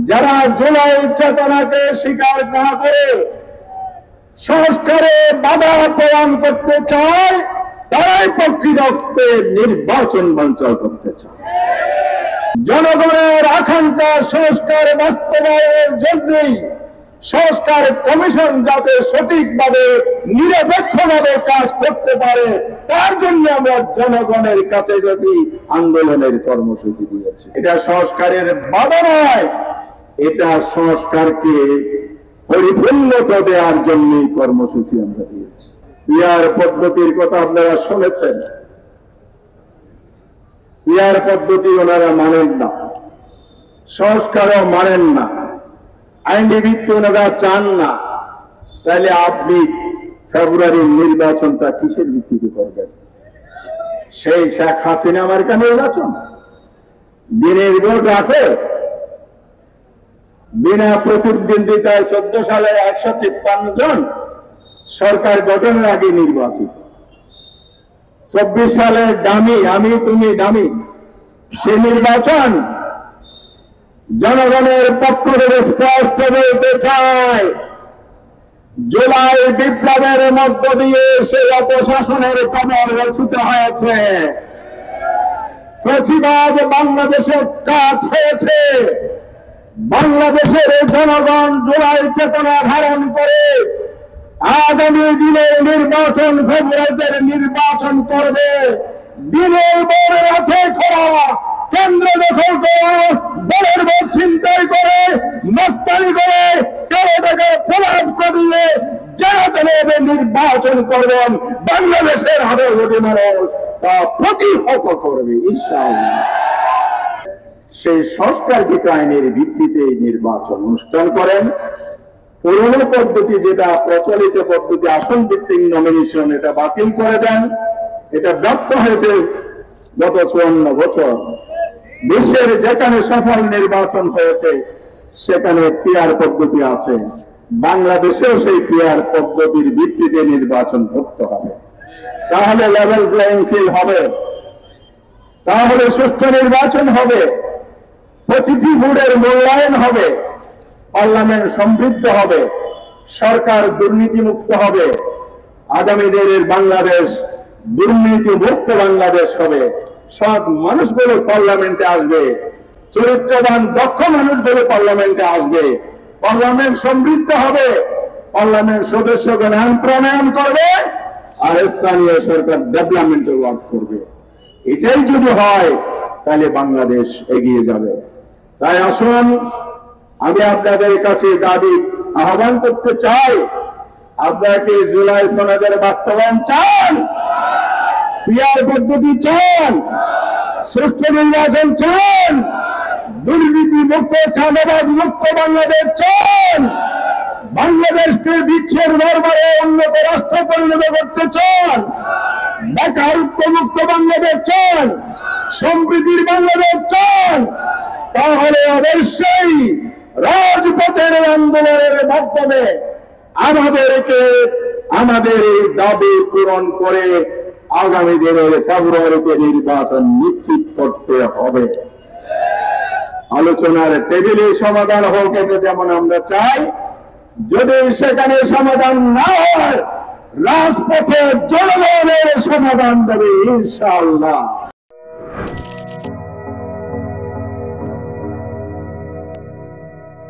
যারা জুলাই চেতনাকে স্বীকার না করে সংস্কারে বাধা প্রদান করতে চায়, তারাই প্রকৃতপক্ষে নির্বাচন বানচাল করতে চায়। জনগণের আকাঙ্ক্ষা সংস্কার বাস্তবায়নের জন্যই সংস্কার কমিশন যাতে সঠিকভাবে নিরপেক্ষভাবে কাজ করতে পারে, তার জন্য আমরা জনগণের কাছে গেছি, আন্দোলনের কর্মসূচি দিয়েছি। এটা সংস্কারের বাধা নয়, এটা সংস্কারকে পরিপূর্ণতা দেওয়ার জন্যই কর্মসূচি আমরা দিয়েছি। পিআর পদ্ধতির কথা আপনারা শুনেছেন। পিআর পদ্ধতি ওনারা মানেন না, সংস্কারও মানেন না, আইনি ভিত্তি ওনারা চান না। তাহলে আপনি ফেব্রুয়ারির নির্বাচনটা কিসের ভিত্তিতে করবেন? সেই শেখ হাসিনা আমেরিকা নির্বাচন দিনের ভোট আছে, বিনা প্রতিদ্বন্দ্বিতায় 14 সালে 153 জন সরকার গঠনের আগে নির্বাচিত। 24 সালে দামি আমি তুমি দামি সে নির্বাচন জনগণের পক্ষ থেকে স্পষ্ট বলতে চায়, জুলাই বিপ্লবের মধ্য দিয়ে সেই অপশাসনের কবর রচিত হয়েছে। ফ্যাসিবাদ বাংলাদেশে কাজ হয়েছে। বাংলাদেশের জনগণ জুলাই চেতনা ধারণ করে আগামী দিনে নির্বাচন, ফেব্রুয়ারিতে নির্বাচন করবে। দিনের বড় রাতে করা, কেন্দ্র দখল করা, দলের ভোট ছিনতাই করে, মস্তানি করে, কারো টাকার ফলাপ করিয়ে জনগণের নির্বাচন করবেন। বাংলাদেশের হাজার কোটি মানুষ তা প্রতিহত করবে ইনশাআল্লাহ। সেই সংস্কারকৃত আইনের ভিত্তিতে নির্বাচন অনুষ্ঠান করেন। পুরনো পদ্ধতি, যেটা প্রচলিত পদ্ধতি আসন ভিত্তিক নমিনেশন, এটা বাতিল করে দেন। এটা ব্যর্থ হয়েছে গত 54 বছর। বিশ্বের যেখানে সফল নির্বাচন হয়েছে সেখানে পিআর পদ্ধতি আছে। বাংলাদেশেও সেই পিআর পদ্ধতির ভিত্তিতে নির্বাচন করতে হবে। তাহলে লেভেল প্লেইং ফিল্ড হবে, তাহলে সুষ্ঠু নির্বাচন হবে, প্রতিটি ভোটের মূল্যায়ন হবে, পার্লামেন্ট সমৃদ্ধ হবে, সরকার দুর্নীতি মুক্ত হবে। আগামী দিনের বাংলাদেশ দুর্নীতি মুক্ত বাংলাদেশ হবে। সৎ মানুষগুলো পার্লামেন্টে আসবে, চরিত্রবান দক্ষ মানুষগুলো পার্লামেন্টে আসবে, পার্লামেন্ট সমৃদ্ধ হবে, পার্লামেন্ট সদস্যগণ আইন প্রণয়ন করবে, আর স্থানীয় সরকার ডেভেলপমেন্টের ওয়ার্ক করবে। এটাই যদি হয় তাহলে বাংলাদেশ এগিয়ে যাবে। তাই আসুন, আমি আপনাদের কাছে দাবি আহ্বান করতে চাই, আপনারা কি জুলাই সনদের বাস্তবায়ন চান? পিআর পদ্ধতি চান? সুষ্ঠু নির্বাচন চান? দুর্নীতি মুক্ত, চাঁদাবাদ মুক্ত বাংলাদেশ চান? বাংলাদেশকে বিশ্বের দরবারে উন্নত রাষ্ট্র পরিণত করতে চান? বেকারত্ব মুক্ত বাংলাদেশ চান? সমৃদ্ধির বাংলাদেশ চান? তাহলে অবশ্যই রাজপথের আন্দোলনের মাধ্যমে আমাদেরকে আমাদের এই দাবি পূরণ করে আগামী দিনের ফেব্রুয়ারিতে নির্বাচন নিশ্চিত করতে হবে। আলোচনার টেবিলে সমাধান হোক, এটা যেমন আমরা চাই। যদি সেখানে সমাধান না হয়, রাজপথে জনগণের সমাধান দেবে ইনশাআল্লাহ।